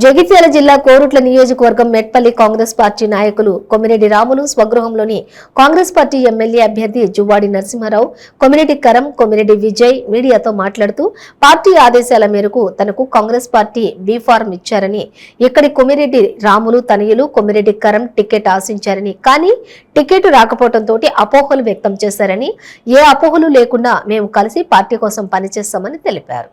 జగిత్యాల జిల్లా కోరుట్ల నియోజకవర్గం మెట్పల్లి కాంగ్రెస్ పార్టీ నాయకులు కొమిరెడ్డి రాములు స్వగృహంలోని కాంగ్రెస్ పార్టీ ఎమ్మెల్యే అభ్యర్థి జువ్వాడి నరసింహారావు, కొమిరెడ్డి కరం, కొమిరెడ్డి విజయ్ మీడియాతో మాట్లాడుతూ పార్టీ ఆదేశాల మేరకు తనకు కాంగ్రెస్ పార్టీ బి ఫారం ఇచ్చారని, ఇక్కడి కొమిరెడ్డి రాములు తనయులు కొమిరెడ్డి కరం టికెట్ ఆశించారని, కానీ టికెట్ రాకపోవడంతో అపోహలు వ్యక్తం చేశారని, ఏ అపోహలు లేకుండా మేము కలిసి పార్టీ కోసం పనిచేస్తామని తెలిపారు.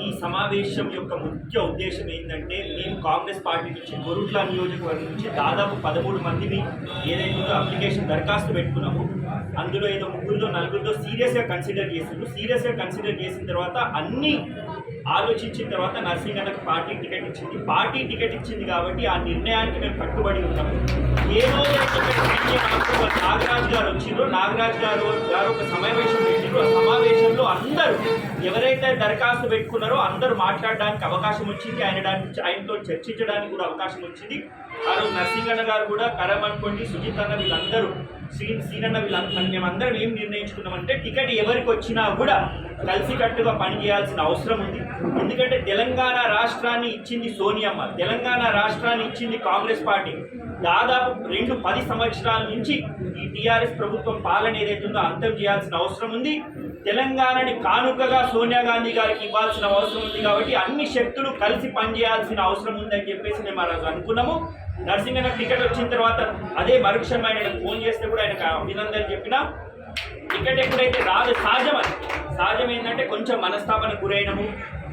ఈ సమావేశం యొక్క ముఖ్య ఉద్దేశం ఏంటంటే, మేము కాంగ్రెస్ పార్టీ నుంచి కోరుట్ల నియోజకవర్గం నుంచి దాదాపు 13 మందిని ఏదైతే అప్లికేషన్ దరఖాస్తు పెట్టుకున్నాము. అందులో ఏదో 3 4 సీరియస్గా కన్సిడర్ చేసిండ్రు. సీరియస్గా కన్సిడర్ చేసిన తర్వాత అన్ని ఆలోచించిన తర్వాత నర్సింగన్నకు పార్టీ టికెట్ ఇచ్చింది. పార్టీ టికెట్ ఇచ్చింది కాబట్టి ఆ నిర్ణయానికి మేము కట్టుబడి ఉన్నాము. ఏదో నాగరాజు గారు వచ్చిండ్రు. నాగరాజు గారు ఒక సమావేశం పెట్టిండ్రు. ఆ సమావేశంలో అందరూ ఎవరైతే దరఖాస్తు పెట్టుకున్నారో అందరూ మాట్లాడడానికి అవకాశం వచ్చింది. ఆయనతో చర్చించడానికి కూడా అవకాశం వచ్చింది. ఆ రోజు నర్సింగన్న గారు కూడా, కరం అనుకోండి, సుజిత్ అన్న, వీళ్ళందరూ, సీనన్న, వీళ్ళందరూ మేమందరం ఏం నిర్ణయించుకున్నామంటే, టికెట్ ఎవరికి వచ్చినా కూడా కలిసికట్టుగా పనిచేయాల్సిన అవసరం ఉంది. ఎందుకంటే తెలంగాణ రాష్ట్రాన్ని ఇచ్చింది సోనియమ్మ, తెలంగాణ రాష్ట్రాన్ని ఇచ్చింది కాంగ్రెస్ పార్టీ. దాదాపు 10 సంవత్సరాల నుంచి ఈ టీఆర్ఎస్ ప్రభుత్వం పాలన ఏదైతే ఉందో అంతం చేయాల్సిన అవసరం ఉంది. తెలంగాణని కానుకగా సోనియా గాంధీ గారికి ఇవ్వాల్సిన అవసరం ఉంది. కాబట్టి అన్ని శక్తులు కలిసి పనిచేయాల్సిన అవసరం ఉందని చెప్పేసి మేము ఆ రోజు అనుకున్నాము. నర్సింగన్న టికెట్ వచ్చిన తర్వాత అదే మరుక్షణం ఆయన ఫోన్ చేస్తే కూడా ఆయనకు అభినందనలు చెప్పినా. టికెట్ ఎప్పుడైతే రాదు, సహజం ఏంటంటే కొంచెం మనస్తాపన గురైనము.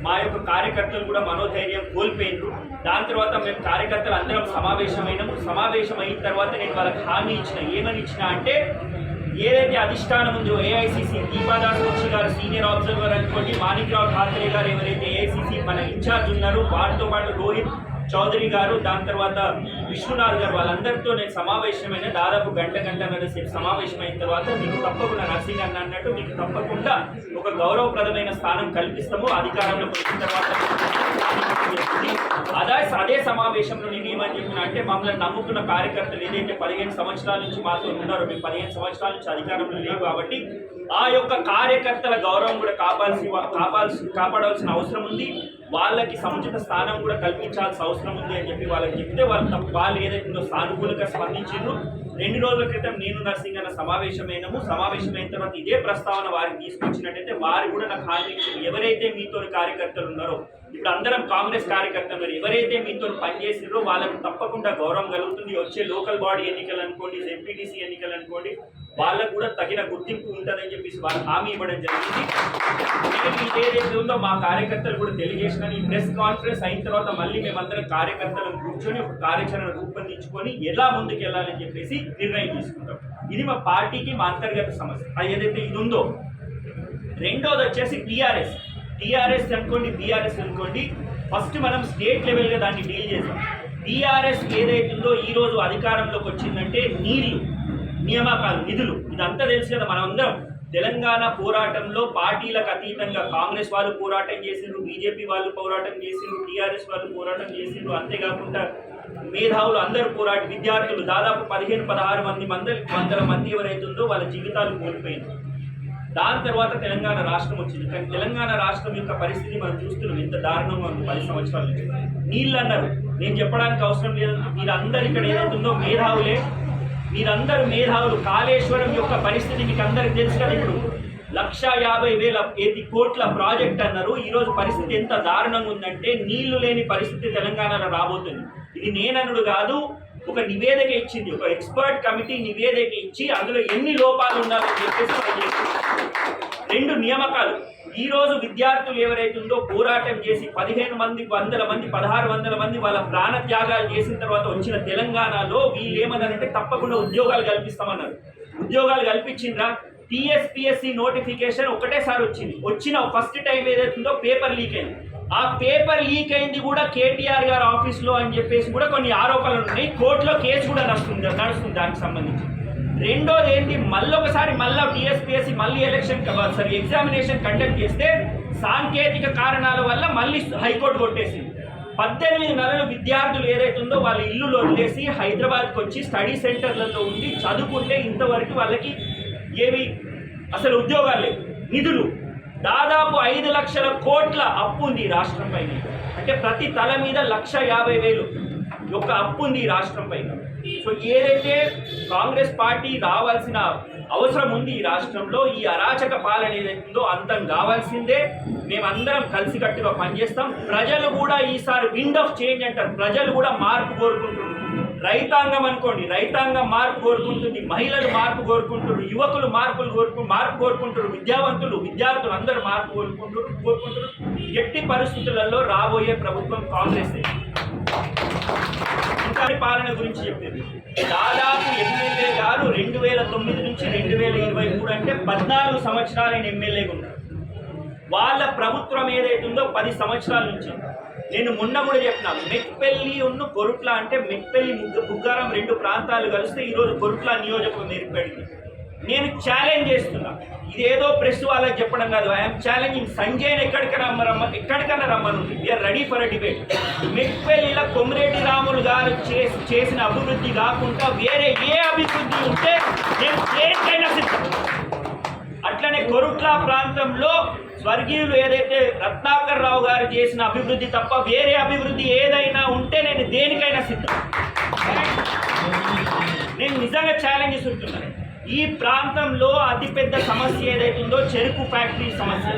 మా యొక్క కార్యకర్తలు కూడా మనోధైర్యం కోల్పోయినారు. దాని తర్వాత మేము కార్యకర్తలు అందరం సమావేశమైనాము. సమావేశం అయిన తర్వాత నేను వాళ్ళకి హామీ ఏమని ఇచ్చిన అంటే, ఏదైతే అధిష్టానం ఉందో ఏఐసిసి దీపాదాస్ మున్షి గారు సీనియర్ అబ్జర్వర్ అనుకోండి, మాణిక్రావు ఠాకరే గారు ఎవరైతే ఏఐసిసి మన ఇన్ఛార్జ్ ఉన్నారో, వారితో పాటు రోహిత్ చౌదరి గారు, దాని తర్వాత విష్ణునాథ్ గారు, వాళ్ళందరితో నేను సమావేశమైన దాదాపు గంటన్నర సేపు సమావేశమైన తర్వాత మీకు తప్పకుండా నర్సింగ్ అన్నట్టు మీకు తప్పకుండా ఒక గౌరవప్రదమైన స్థానం కల్పిస్తాము అధికారంలోకి వచ్చిన తర్వాత. అదే సమావేశంలో నేను ఏమని చెప్పిన అంటే, మమ్మల్ని నమ్ముకున్న కార్యకర్తలు ఏదైతే 15 సంవత్సరాల నుంచి మాతో ఉన్నారో, మేము 15 సంవత్సరాల నుంచి అధికారంలో లేవు కాబట్టి ఆ యొక్క కార్యకర్తల గౌరవం కూడా కాపాడాల్సిన అవసరం ఉంది. వాళ్ళకి సముచిత స్థానం కూడా కల్పించాల్సిన అవసరం ఉంది అని చెప్పి వాళ్ళకి చెప్తే వాళ్ళు ఏదైతే సానుకూలంగా స్పందించారు. 2 రోజుల క్రితం నేను నర్సింగన్న సమావేశమైన తర్వాత ఇదే ప్రస్తావన వారికి తీసుకొచ్చినట్టయితే వారు కూడా నాకు హామీ ఇచ్చారు. ఎవరైతే మీతో కార్యకర్తలు ఉన్నారో, ఇప్పుడు అందరం కాంగ్రెస్ కార్యకర్తలు ఎవరైతే మీతో పనిచేసినారో వాళ్ళకు తప్పకుండా గౌరవం కలుగుతుంది. వచ్చే లోకల్ బాడీ ఎన్నికలు అనుకోండి, జెడ్పీటీసీ ఎన్నికలు అనుకోండి, వాళ్ళకు కూడా తగిన గుర్తింపు ఉంటుందని చెప్పేసి వాళ్ళు హామీ ఇవ్వడం జరిగింది. నేను ఇదేదైతే ఉందో మా కార్యకర్తలు కూడా తెలియజేసినాను. ఈ ప్రెస్ కాన్ఫరెన్స్ అయిన తర్వాత మళ్ళీ మేమందరం కార్యకర్తలను కూర్చొని ఒక కార్యాచరణ రూపొందించుకొని ఎలా ముందుకు వెళ్ళాలని చెప్పేసి నిర్ణయం తీసుకుంటాం. ఇది మా పార్టీకి మా అంతర్గత సమస్య. అది ఏదైతే ఇది ఉందో. రెండోది వచ్చేసి టీఆర్ఎస్ అనుకోండి, బీఆర్ఎస్ అనుకోండి, ఫస్ట్ మనం స్టేట్ లెవెల్గా దాన్ని డీల్ చేసాం. టీఆర్ఎస్ ఏదైతుందో ఈరోజు అధికారంలోకి వచ్చిందంటే నీళ్లు, నియామకాలు, నిధులు, ఇదంతా తెలుసు కదా. మనం అందరం తెలంగాణ పోరాటంలో పార్టీలకు అతీతంగా కాంగ్రెస్ వాళ్ళు పోరాటం చేసిండ్రు, బీజేపీ వాళ్ళు పోరాటం చేసిండ్రు, టీఆర్ఎస్ వాళ్ళు పోరాటం చేసిండ్రు. అంతేకాకుండా మేధావులు అందరూ విద్యార్థులు దాదాపు 15-16 వందల మంది ఎవరైతే ఉందో వాళ్ళ జీవితాలు కోల్పోయింది. దాని తర్వాత తెలంగాణ రాష్ట్రం వచ్చింది. కానీ తెలంగాణ రాష్ట్రం యొక్క పరిస్థితి మనం చూస్తున్నాం, ఎంత దారుణంగా ఉంది 10 సంవత్సరాల నుంచి. నీళ్ళు అన్నారు, నేను చెప్పడానికి అవసరం లేదు. మీరందరూ ఇక్కడ ఏదైతే ఉందో మేధావులే, మీరందరూ మేధావులు. కాళేశ్వరం యొక్క పరిస్థితి మీకు అందరికి తెలుసు కదా. ఇప్పుడు 1,50,000 కోట్ల ప్రాజెక్ట్ అన్నారు. ఈరోజు పరిస్థితి ఎంత దారుణంగా ఉందంటే, నీళ్లు లేని పరిస్థితి తెలంగాణలో రాబోతుంది. ఇది నేననుడు కాదు, ఒక నివేదిక ఇచ్చింది, ఒక ఎక్స్పర్ట్ కమిటీ నివేదిక ఇచ్చి అందులో ఎన్ని లోపాలు ఉన్నారని చెప్పేసి 2 నియామకాలు. ఈరోజు విద్యార్థులు ఎవరైతే ఉందో పోరాటం చేసి 15 మంది, 100 మంది, 1600 మంది వాళ్ళ ప్రాణ త్యాగాలు చేసిన తర్వాత వచ్చిన తెలంగాణలో వీళ్ళు ఏమన్నారంటే తప్పకుండా ఉద్యోగాలు కల్పిస్తామన్నారు. ఉద్యోగాలు కల్పించిండ్రా? టీఎస్పీఎస్సీ నోటిఫికేషన్ ఒకటేసారి వచ్చిన ఫస్ట్ టైం ఏదైతుందో పేపర్ లీక్ అయింది. ఆ పేపర్ లీక్ అయింది కూడా కేటీఆర్ గారి ఆఫీస్లో అని చెప్పేసి కూడా కొన్ని ఆరోపణలు ఉన్నాయి. కోర్టులో కేసు కూడా నడుస్తుంది దానికి సంబంధించి. రెండోది ఏంటి, మళ్ళొకసారి టీఎస్పీఎస్సీ ఎగ్జామినేషన్ కండక్ట్ చేస్తే సాంకేతిక కారణాల వల్ల మళ్ళీ హైకోర్టు కొట్టేసింది. 18 నెలలు విద్యార్థులు ఏదైతుందో వాళ్ళ ఇల్లులు వదిలేసి హైదరాబాద్కి వచ్చి స్టడీ సెంటర్లలో ఉండి చదువుకుంటే ఇంతవరకు వాళ్ళకి ఏవి అసలు ఉద్యోగాలు లేవు. నిధులు దాదాపు 5 లక్షల కోట్ల అప్పు ఉంది రాష్ట్రం పైన. అంటే ప్రతి తల మీద 1,50,000 యొక్క అప్పు ఉంది ఈ రాష్ట్రం పైన. సో ఏదైతే కాంగ్రెస్ పార్టీ రావాల్సిన అవసరం ఉంది ఈ రాష్ట్రంలో, ఈ అరాచక పాలన ఏదైతుందో అంతం కావాల్సిందే. మేమందరం కలిసికట్టుగా పనిచేస్తాం. ప్రజలు కూడా ఈసారి విండ్ ఆఫ్ చేంజ్ అంటారు, ప్రజలు కూడా మార్పు కోరుకుంటున్నారు. రైతాంగం అనుకోండి, రైతాంగం మార్పు కోరుకుంటుంది, మహిళలు మార్పు కోరుకుంటున్నారు, యువకులు మార్పు కోరుకుంటారు, విద్యార్థులు అందరూ మార్పు కోరుకుంటారు. ఎట్టి పరిస్థితులలో రాబోయే ప్రభుత్వం కాంగ్రెస్ పాలన గురించి చెప్పింది. దాదాపు ఎమ్మెల్యే గారు 2009 నుంచి 2023 అంటే 14 సంవత్సరాలు ఆయన ఎమ్మెల్యేగా ఉన్నారు. వాళ్ళ ప్రభుత్వం ఏదైతుందో 10 సంవత్సరాల నుంచి. నేను మొన్న కూడా చెప్పినాను, మెట్పల్లి ఉన్న కొరుట్ల అంటే మెట్పల్లి బుగ్గారం 2 ప్రాంతాలు కలిస్తే ఈరోజు కొరుట్ల నియోజకవర్గం ఏర్పడింది. నేను ఛాలెంజ్ చేస్తున్నా, ఇదేదో ప్రెస్ వాళ్ళకి చెప్పడం కాదు, ఐఎమ్ ఛాలెంజింగ్ సంజయ్ని ఎక్కడికన్నా రమ్మనుంది. We're ready for a debate. మెట్పల్లిలో కొమిరెడ్డి రాములు గారు చేసిన అభివృద్ధి కాకుండా వేరే ఏ అభివృద్ధి ఉంటే నేను దేనికైనా సిద్ధం. అట్లనే కొరుట్ల ప్రాంతంలో స్వర్గీయులు ఏదైతే రత్నాకర్ రావు గారు చేసిన అభివృద్ధి తప్ప వేరే అభివృద్ధి ఏదైనా ఉంటే నేను దేనికైనా సిద్ధం. నేను నిజంగా ఛాలెంజ్ ఇస్తున్నాను. ఈ ప్రాంతంలో అతిపెద్ద సమస్య ఏదైతుందో చెరుకు ఫ్యాక్టరీ సమస్య.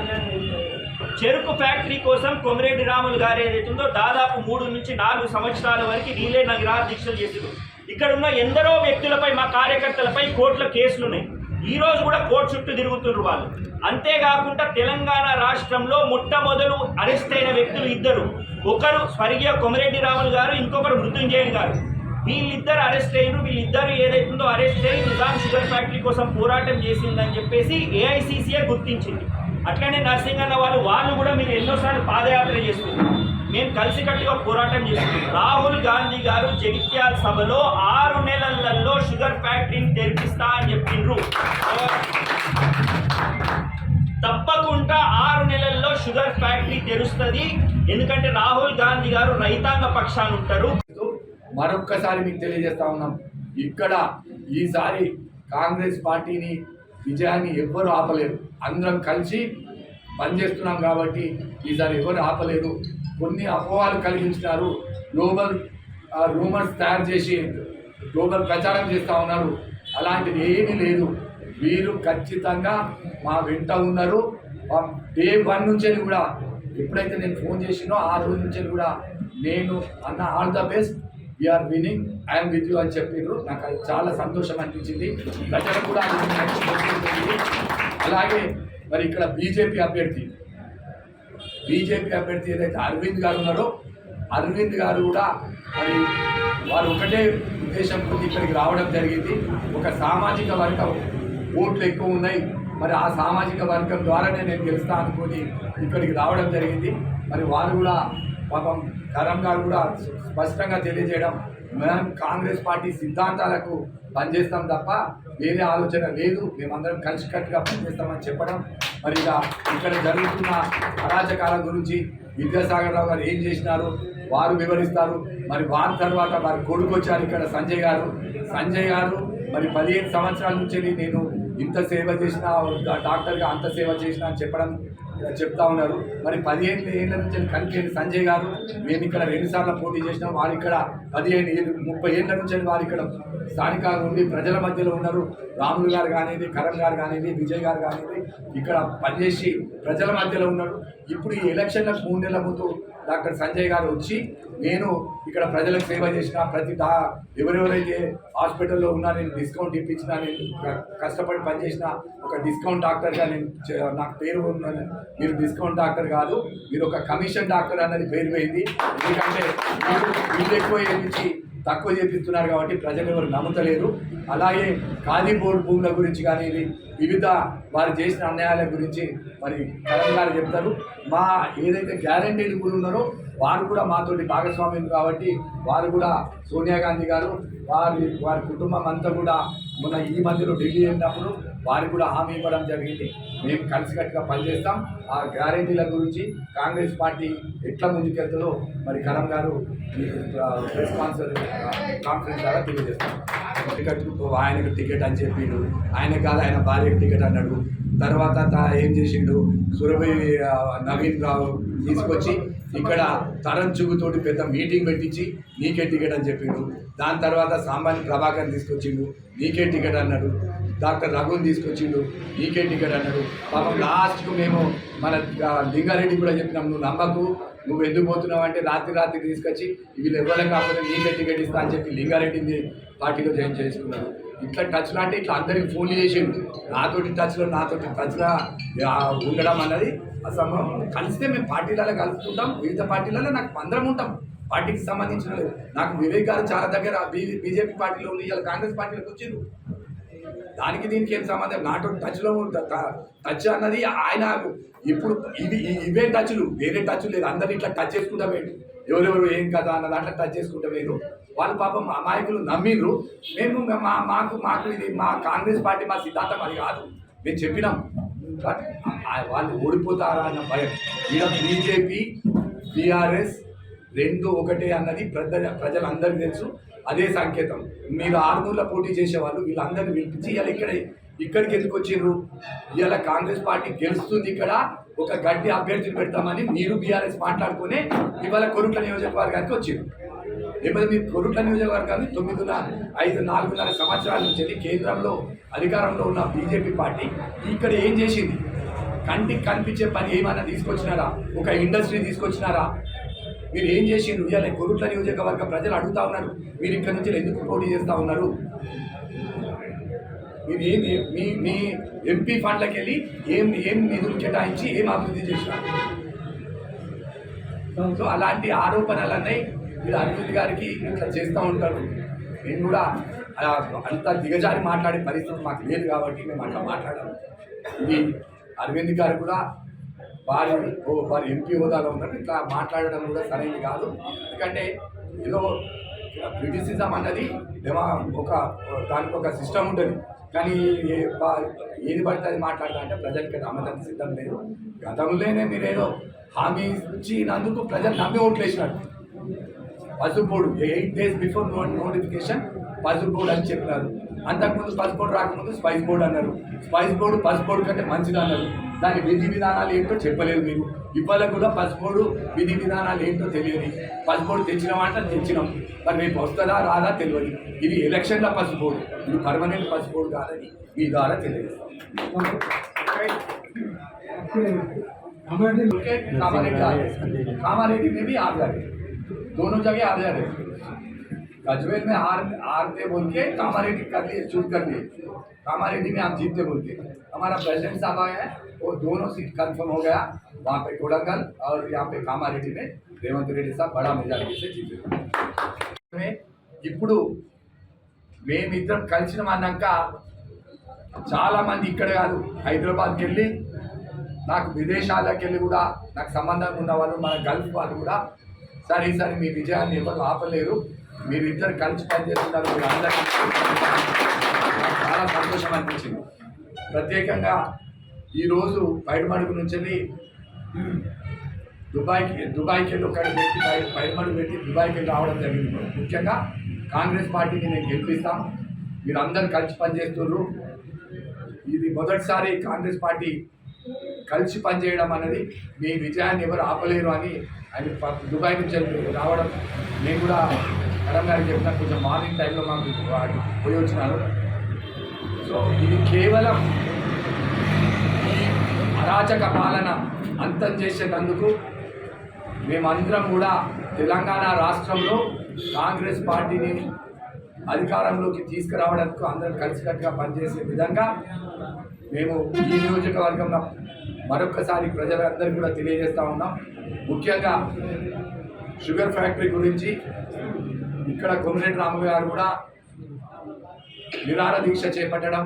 చెరుకు ఫ్యాక్టరీ కోసం కొమిరెడ్డి రాములు గారు ఏదైతుందో దాదాపు 3 నుంచి 4 సంవత్సరాల వరకు రీలే నిరాహార దీక్షలు చేశారు. ఇక్కడ ఉన్న ఎందరో వ్యక్తులపై, మా కార్యకర్తలపై కోర్టుల కేసులు ఉన్నాయి. ఈ రోజు కూడా కోర్టు చుట్టూ తిరుగుతున్నారు వాళ్ళు. అంతేకాకుండా తెలంగాణ రాష్ట్రంలో మొట్టమొదలు అరెస్ట్ అయిన వ్యక్తులు 2. ఒకరు స్వర్గీయ కొమిరెడ్డి రాములు గారు, ఇంకొకరు మృత్యుంజయన్ గారు. వీళ్ళిద్దరు అరెస్ట్ అయ్యారు. వీళ్ళిద్దరు ఏదైతుందో అరెస్ట్ అయ్యి నిజాం షుగర్ ఫ్యాక్టరీ కోసం పోరాటం చేసిందని చెప్పేసి ఏఐసీసీఏ గుర్తించింది. అట్లనే నర్సింగన్న వాళ్ళు కూడా మీరు ఎన్నోసార్లు పాదయాత్ర చేస్తున్నారు. మేము కలిసికట్టుగా పోరాటం చేస్తున్నాం. రాహుల్ గాంధీ గారు జగిత్యాల సభలో 6 నెలలలో షుగర్ ఫ్యాక్టరీని తెరిపిస్తా అని చెప్పిండ్రు. తప్పకుండా 6 నెలల్లో షుగర్ ఫ్యాక్టరీ తెరుస్తుంది. ఎందుకంటే రాహుల్ గాంధీ గారు రైతాంగ పక్షాన ఉంటారు. మరొక్కసారి మీకు తెలియజేస్తా ఉన్నాం, ఇక్కడ ఈసారి కాంగ్రెస్ పార్టీని విజయాన్ని ఎవ్వరు ఆపలేరు. అందరం కలిసి పనిచేస్తున్నాం కాబట్టి ఈసారి ఎవరు ఆపలేరు. కొన్ని అపోహలు కలిగించినారు, గ్లోబల్ రూమర్స్ తయారు చేసి గ్లోబల్ ప్రచారం చేస్తూ ఉన్నారు. అలాంటిది ఏమీ లేదు. వీరు ఖచ్చితంగా మా వెంట ఉన్నారు. డే 1 నుంచి కూడా ఎప్పుడైతే నేను ఫోన్ చేసినో ఆ రోజు నుంచి కూడా నేను అన్న all the best, we are winning, I'm with you అని చెప్పారు. నాకు అది చాలా సంతోషం అనిపించింది. ప్రజలకు కూడా అలాగే మరి ఇక్కడ బీజేపీ అభ్యర్థి ఏదైతే అరవింద్ గారు ఉన్నారో, అరవింద్ గారు కూడా మరి వారు ఒకటే ఉద్దేశంతో ఇక్కడికి రావడం జరిగింది. ఒక సామాజిక వర్గం ఓట్లు ఎక్కువ ఉన్నాయి, మరి ఆ సామాజిక వర్గం ద్వారానే నేను గెలుస్తా అనుకొని ఇక్కడికి రావడం జరిగింది. మరి వారు కూడా పాపం కరం గారు కూడా స్పష్టంగా తెలియజేయడం, మనం కాంగ్రెస్ పార్టీ సిద్ధాంతాలకు పనిచేస్తాం తప్ప వేరే ఆలోచన లేదు, మేమందరం కలిసికట్టుగా పనిచేస్తామని చెప్పడం. మరి ఇక్కడ జరుగుతున్న అరాచకాల గురించి విద్యాసాగర్ రావు గారు ఏం చేసినారు వారు వివరిస్తారు. మరి వారి తర్వాత వారి కొడుకు వచ్చారు ఇక్కడ సంజయ్ గారు మరి 15 సంవత్సరాల నుంచి నేను ఇంత సేవ చేసిన, డాక్టర్గా అంత సేవ చేసిన అని చెప్తా ఉన్నారు. మరి 15 ఏళ్ళ నుంచి కనిపించిన సంజయ్ గారు, మేము ఇక్కడ 2 సార్లు పోటీ చేసినాం. వారు ఇక్కడ 30 ఏళ్ళ నుంచి వారు ఇక్కడ స్థానికంగా ఉండి ప్రజల మధ్యలో ఉన్నారు. రాములు గారు కానివ్వండి, కరణ్ గారు కానివ్వండి, విజయ్ గారు కానివ్వండి, ఇక్కడ పనిచేసి ప్రజల మధ్యలో ఉన్నారు. ఇప్పుడు ఈ ఎలక్షన్లకు 3 నెలల ముందు డాక్టర్ సంజయ్ గారు వచ్చి, నేను ఇక్కడ ప్రజలకు సేవ చేసిన, ఎవరెవరైతే హాస్పిటల్లో ఉన్నా నేను డిస్కౌంట్ ఇప్పించినా, నేను కష్టపడి పనిచేసిన ఒక డిస్కౌంట్ డాక్టర్గా నాకు పేరు ఉన్నాను. మీరు డిస్కౌంట్ డాక్టర్ కాదు, మీరు ఒక కమిషన్ డాక్టర్ అన్నది పేరు పోయింది. ఎందుకంటే మీరు ఎక్కువ చేయించి తక్కువ చేపిస్తున్నారు కాబట్టి ప్రజలు ఎవరు నమ్ముతలేరు. అలాగే ఖాళీ బోర్డు భూముల గురించి కానీ వివిధ వారు చేసిన అన్యాయాల గురించి మరి కరణ్ గారు చెప్తారు. మా ఏదైతే గ్యారంటీలు కూడా ఉన్నారో వారు కూడా మాతోటి భాగస్వామ్యం కాబట్టి వారు కూడా సోనియా గాంధీ గారు వారి కుటుంబం అంతా కూడా మొన్న ఈ మధ్యలో ఢిల్లీ వెళ్ళినప్పుడు వారికి కూడా హామీ ఇవ్వడం జరిగింది. మేము కలిసికట్టుగా పనిచేస్తాం. ఆ గ్యారంటీల గురించి కాంగ్రెస్ పార్టీ ఎట్లా ముందుకెళ్తుందో మరి కరణ్ గారు ప్రెస్ కాన్ఫరెన్స్ ద్వారా తెలియజేస్తాం. ఆయనకు టికెట్ అని చెప్పిండు, ఆయన కాదు ఆయన భార్యకు టికెట్ అన్నాడు. తర్వాత ఏం చేసిండు, సురభి నవీన్ రావు తీసుకొచ్చి ఇక్కడ తరంచుగుతోటి పెద్ద మీటింగ్ పెట్టించి నీకే టికెట్ అని చెప్పిండు. దాని తర్వాత సామాన్య ప్రభాకర్ తీసుకొచ్చిండు, నీకే టికెట్ అన్నాడు. డాక్టర్ రఘుని తీసుకొచ్చిండు, నీకే టికెట్ అన్నాడు. పాపం లాస్ట్కు మేము మన లింగారెడ్డి కూడా చెప్పినాం, నువ్వు నమ్మకు, నువ్వు ఎందుకు పోతున్నావు అంటే రాత్రి తీసుకొచ్చి వీళ్ళు ఎవరైనా కాకపోతే నీకే టికెట్ ఇస్తా అని చెప్పి లింగారెడ్డిని పార్టీలో జాయిన్ చేసుకున్నాడు. ఇట్లా టచ్లో అంటే ఇట్లా అందరికి ఫోన్లు చేసిండు. నాతోటి టచ్లో ఉండడం అన్నది అసంభవం. కలిస్తే మేము పార్టీలలో కలుపుకుంటాం, వివిధ పార్టీలలో నాకు అందరం ఉంటాం. పార్టీకి సంబంధించిన నాకు వివేక్ గారు చాలా దగ్గర బీజేపీ పార్టీలో ఉంది, ఇలా కాంగ్రెస్ పార్టీలోకి వచ్చిండు. దానికి దీనికి ఏం సంబంధం? నాతో టచ్లో టచ్ అన్నది ఆయన ఇప్పుడు ఇవే టచ్లు, వేరే టచ్ లేదు. అందరినీ ఇట్లా టచ్ చేసుకుంటా పోయిండు. ఎవరెవరు ఏం కదా అన్న దాంట్లో టచ్ చేసుకుంటా పోయిండు. వాళ్ళు పాపం అమాయకులు నమ్మిండ్రు. మేము మాకు ఇది మా కాంగ్రెస్ పార్టీ మా సిద్ధాంతం అది కాదు, మేము చెప్పినాం. బట్ వాళ్ళు ఓడిపోతారా అన్న భయం. ఈడ బీజేపీ టీఆర్ఎస్ రెండు ఒకటే అన్నది ప్రజలందరికీ తెలుసు. అదే సంకేతం. మీరు ఆర్మూర్లో పోటీ చేసేవాళ్ళు వీళ్ళందరినీ పిలిపించి ఇవాళ ఇక్కడికి ఎందుకు వచ్చిండ్రు? ఇవాళ కాంగ్రెస్ పార్టీ గెలుస్తుంది, ఇక్కడ ఒక గట్టి అభ్యర్థిని పెడతామని మీరు బీఆర్ఎస్ మాట్లాడుకునే ఇవాళ కొరుట్ల నియోజకవర్గానికి వచ్చిండ్రు. లేకపోతే మీరు కొరుట్ల నియోజకవర్గాన్ని 4.5 సంవత్సరాల నుంచి కేంద్రంలో అధికారంలో ఉన్న బీజేపీ పార్టీ ఇక్కడ ఏం చేసింది? కంటికి కనిపించే పని ఏమైనా తీసుకొచ్చినారా? ఒక ఇండస్ట్రీ తీసుకొచ్చినారా? మీరు ఏం చేసిండ్రు? ఇవాళ కొరుట్ల నియోజకవర్గ ప్రజలు అడుగుతా ఉన్నారు, మీరు ఇక్కడ నుంచి ఎందుకు పోటీ చేస్తూ ఉన్నారు? మీరు మీ ఎంపీ ఫండ్లకు వెళ్ళి ఏం నిధులు కేటాయించి ఏం అభివృద్ధి చేసినారు? సో అలాంటి ఆరోపణలన్నీ మీరు అరవింద్ గారికి ఇట్లా చేస్తూ ఉంటారు. మేము కూడా అంత దిగజారి మాట్లాడే పరిస్థితి మాకు లేదు కాబట్టి మేము అట్లా మాట్లాడాము. ఇది అరవింద్ గారు కూడా వారి ఎంపీ హోదాలో ఉన్నారు, ఇట్లా మాట్లాడడం కూడా సరైనది కాదు. ఎందుకంటే ఏదో క్రిటిసిజం అన్నది దానికి ఒక సిస్టమ్ ఉంటుంది. కానీ ఏది పడితే అది మాట్లాడతారంటే ప్రజలకి నమ్మడానికి సిద్ధం లేదు. గతంలోనే మీరేదో హామీ ఇచ్చినందుకు ప్రజలు నమ్మి ఓట్లు వేసినారు. పసుపు బోర్డు 8 days బిఫోర్ నోటిఫికేషన్ పసుపు బోర్డు అని చెప్పినారు. అంతకుముందు పసుపు బోర్డు రాకముందు స్పైస్ బోర్డు అన్నారు. స్పైస్ బోర్డు పసుపు బోర్డు కంటే మంచిది అన్నారు. దాని విధి విధానాలు ఏంటో చెప్పలేదు మీరు. ఇవాళ కూడా పసుపు బోర్డు విధి విధానాలు ఏంటో తెలియదు. పసుపు బోర్డు తెచ్చినామంటే తెచ్చినాం, మరి రేపు వస్తుందా రాదా తెలియదు. ఇది ఎలక్షన్ల పసుపు బోర్డు, ఇది పర్మనెంట్ పసుపు బోర్డు కాదని మీ ద్వారా తెలియజేస్తాం. कामारेड्डी में भी हार जाए, दोनों जगह हार जाए। गजवेल में हारते बोल के कामारेड्डी कर लिए, चूज कर लिए। कामारेड्डी में हम जीतते बोल के हमारा प्रेसिडेंट साहब आए हैं, वो दोनों सीट कंफर्म हो गया। वहाँ पे कोडंगल और यहाँ पे कामारेड्डी में रेवंत रेड्डी साहब बड़ा मेजॉरिटी से जीते। ఇప్పుడు మేమిద్దరం కలిసిన అన్నాక చాలా మంది ఇక్కడ కాదు హైదరాబాద్కి వెళ్ళి, నాకు విదేశాలకు వెళ్ళి కూడా నాకు సంబంధం ఉన్న వాళ్ళు, మన గల్ఫ్ వాళ్ళు కూడా సరే ఈసారి మీ విజయాన్ని ఎవరు ఆపలేరు, మీరు ఇద్దరు కలిసి పనిచేస్తున్నారు, మీరు అందరికీ చాలా సంతోషం అనిపించింది. ప్రత్యేకంగా ఈరోజు బయటమడుగు నుంచి వెళ్ళి దుబాయ్కి వెళ్ళి ఒకటి పెట్టి బయటమడుగు పెట్టి దుబాయ్కి వెళ్ళి రావడం జరిగింది. ముఖ్యంగా కాంగ్రెస్ పార్టీని నేను గెలిపిస్తాం, మీరు అందరు కలిసి పనిచేస్తున్నారు. ఇది మొదటిసారి కాంగ్రెస్ పార్టీ కలిసి పనిచేయడం అనేది, మీ విజయాన్ని ఎవరు ఆపలేరు అని ఆయన దుబాయ్ నుంచి రావడం. నేను కూడా మేడం గారికి చెప్పిన కొంచెం మార్నింగ్ టైంలో మాకు పోయి వచ్చినారు. సో ఇది కేవలం ఈ అరాచక పాలన అంతం చేసేటందుకు మేమందరం కూడా తెలంగాణ రాష్ట్రంలో కాంగ్రెస్ పార్టీని అధికారంలోకి తీసుకురావడానికి అందరం కలిసికట్టుగా పనిచేసే విధంగా మేము ఈ నియోజకవర్గంలో మరొకసారి ప్రజలందరికీ కూడా తెలియజేస్తూ ఉన్నాం. ముఖ్యంగా షుగర్ ఫ్యాక్టరీ గురించి ఇక్కడ కొమిరెడ్డి రాము గారు కూడా నిరాహార దీక్ష చేపట్టడం,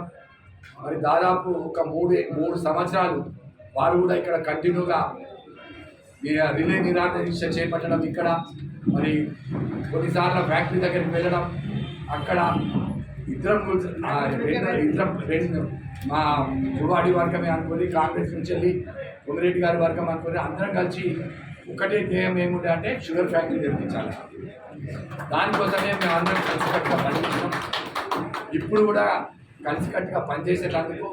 మరి దాదాపు ఒక మూడు సంవత్సరాలు వారు కూడా ఇక్కడ కంటిన్యూగా రిలే నిరాహార దీక్ష చేపట్టడం. ఇక్కడ మరి కొన్నిసార్లు ఫ్యాక్టరీ దగ్గరికి వెళ్ళడం, అక్కడ ఇద్దరం మా గుడివాడి వర్గమే అనుకుని, కాంగ్రెస్ నుంచి వెళ్ళి కొమిరెడ్డి గారి వర్గం అనుకుని అందరం కలిసి ఒకటే ధ్యేయం ఏముంటే అంటే షుగర్ ఫ్యాక్టరీ తెప్పించాలి. దానికోసమే మేము అందరం కలిసికట్టుగా పనిచేసినాం. ఇప్పుడు కూడా కలిసికట్టుగా పనిచేసేటందుకు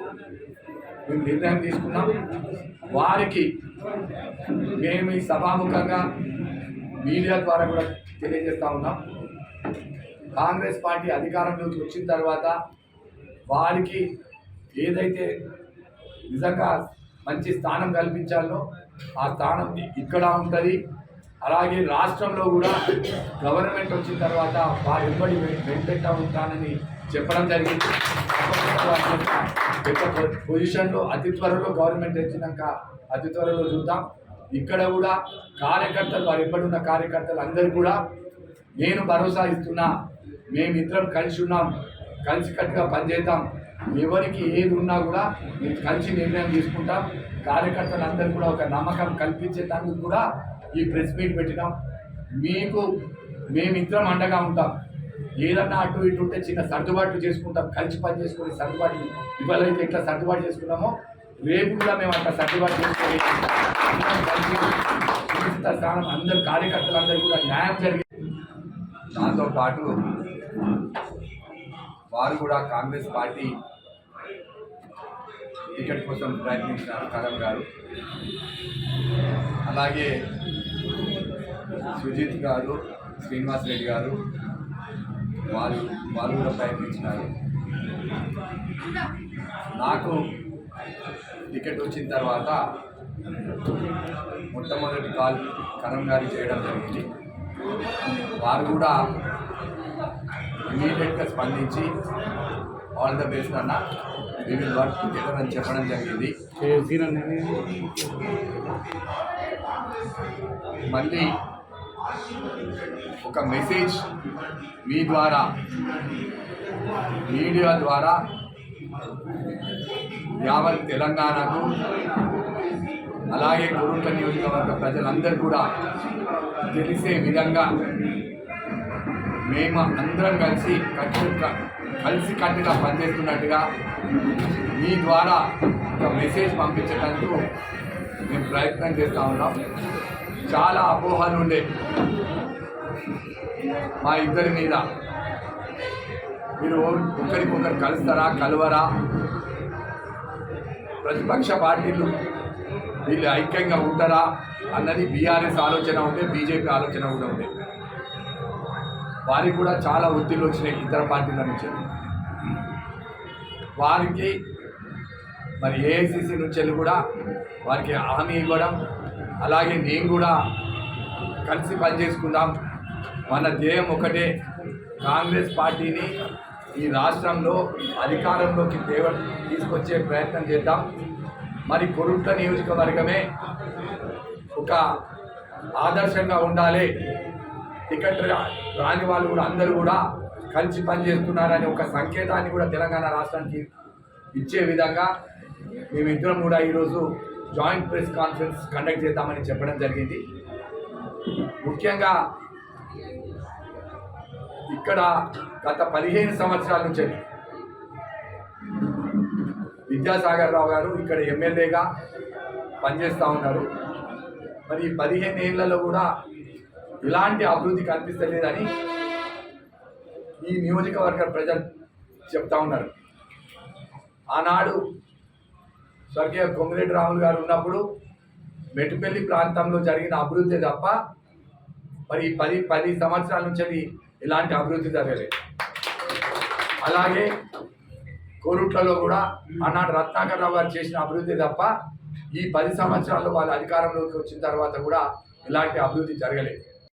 మేము నిర్ణయం తీసుకున్నాం. వారికి మేము ఈ సభాముఖంగా మీడియా ద్వారా కూడా తెలియజేస్తూ ఉన్నాం. కాంగ్రెస్ పార్టీ అధికారంలోకి వచ్చిన తర్వాత వారికి ఏదైతే నిజంగా మంచి స్థానం కల్పించాలో ఆ స్థానం ఇక్కడ ఉంటుంది. అలాగే రాష్ట్రంలో కూడా గవర్నమెంట్ వచ్చిన తర్వాత వారు ఎప్పటి వెంటెట్టా ఉంటానని చెప్పడం జరిగింది. పొజిషన్లో అతి త్వరలో గవర్నమెంట్ వచ్చినాక అతి త్వరలో చూద్దాం. ఇక్కడ కూడా కార్యకర్తలు, వారు ఎప్పటిన్న కార్యకర్తలు అందరూ కూడా నేను భరోసా ఇస్తున్నా, మేమిద్దరం కలిసి ఉన్నాం, కలిసికట్టుగా పనిచేద్దాం, ఎవరికి ఏది ఉన్నా కూడా మేము కలిసి నిర్ణయం తీసుకుంటాం. కార్యకర్తలందరూ కూడా ఒక నమ్మకం కల్పించేందుకు కూడా ఈ ప్రెస్ మీట్ పెట్టినాం. మీకు మేమిద్దరం అండగా ఉంటాం. ఏదన్నా అటు ఇటు ఉంటే చిన్న సర్దుబాట్లు చేసుకుంటాం, కలిసి పని చేసుకుని సర్దుబాటు ఇవాళైతే ఎట్లా సర్దుబాటు చేసుకున్నామో రేపు కూడా మేము అట్లా సర్దుబాటు చేసుకొని స్థానం అందరు కార్యకర్తలందరూ కూడా న్యాయం జరిగింది. దాంతో పాటు వారు కూడా కాంగ్రెస్ పార్టీ టికెట్ కోసం ప్రయత్నించినారు కరం గారు, అలాగే సుజిత్ గారు, శ్రీనివాస్ రెడ్డి గారు వాళ్ళు కూడా ప్రయత్నించినారు. నాకు టికెట్ వచ్చిన తర్వాత మొట్టమొదటి కాల్ కరం గారికి చేయడం జరిగింది. వారు కూడా ఇమీడియట్గా స్పందించి ఆల్ ద బెస్ట్ అన్న, వి విల్ వర్క్ టుగెదర్ అని చెప్పడం జరిగింది. మళ్ళీ ఒక మెసేజ్ మీ ద్వారా, మీడియా ద్వారా యావత్ తెలంగాణకు అలాగే కొరుట్ల నియోజకవర్గ ప్రజలందరూ కూడా తెలిసే విధంగా మేము అందరం కలిసి కట్టుగా పనిచేస్తున్నట్టుగా మీ ద్వారా ఒక మెసేజ్ పంపించడానికి మేము ప్రయత్నం చేస్తూ ఉన్నాం. చాలా అపోహలు ఉండే మా ఇద్దరి మీద, మీరు ఒకరికొకరు కలుస్తారా కలవరా, ప్రతిపక్ష పార్టీలు వీళ్ళు ఐక్యంగా ఉంటారా అన్నది బీఆర్ఎస్ ఆలోచన ఉండే, బీజేపీ ఆలోచన కూడా ఉండే. వారికి కూడా చాలా ఒత్తిళ్ళు వచ్చినాయి ఇతర పార్టీల నుంచి. వారికి మరి ఏఐసిసి నుంచి కూడా వారికి హామీ ఇవ్వడం, అలాగే నేను కూడా కలిసి పనిచేసుకుందాం, మన ధ్యేయం ఒకటే, కాంగ్రెస్ పార్టీని ఈ రాష్ట్రంలో అధికారంలోకి తీసుకొచ్చే ప్రయత్నం చేద్దాం. మరి కొరుట్ల నియోజకవర్గమే ఒక ఆదర్శంగా ఉండాలి, టికెట్ రాని వాళ్ళు కూడా అందరూ కూడా కలిసి పనిచేస్తున్నారని ఒక సంకేతాన్ని కూడా తెలంగాణ రాష్ట్రానికి ఇచ్చే విధంగా మేమిద్దరం కూడా ఈరోజు జాయింట్ ప్రెస్ కాన్ఫరెన్స్ కండక్ట్ చేద్దామని చెప్పడం జరిగింది. ముఖ్యంగా ఇక్కడ గత 15 సంవత్సరాల నుంచి విద్యాసాగర్ రావు గారు ఇక్కడ ఎమ్మెల్యేగా పనిచేస్తూ ఉన్నారు. మరి ఈ 15 ఏళ్లలో కూడా ఇలాంటి అభివృద్ధి కనిపిస్తలేదని ఈ నియోజకవర్గ ప్రజలు చెప్తా ఉన్నారు. ఆనాడు స్వర్గీయ కొమ్మిరెడ్డి రాములు గారు ఉన్నప్పుడు మెట్టుపల్లి ప్రాంతంలో జరిగిన అభివృద్ధి తప్ప మరి 10 సంవత్సరాల నుంచి ఇలాంటి అభివృద్ధి జరగలేదు. అలాగే కోరుట్లలో కూడా ఆనాడు రత్నాకర్ రావు గారు చేసిన అభివృద్ధి తప్ప ఈ 10 సంవత్సరాల్లో వాళ్ళ అధికారంలోకి వచ్చిన తర్వాత కూడా ఇలాంటి అభివృద్ధి జరగలేదు.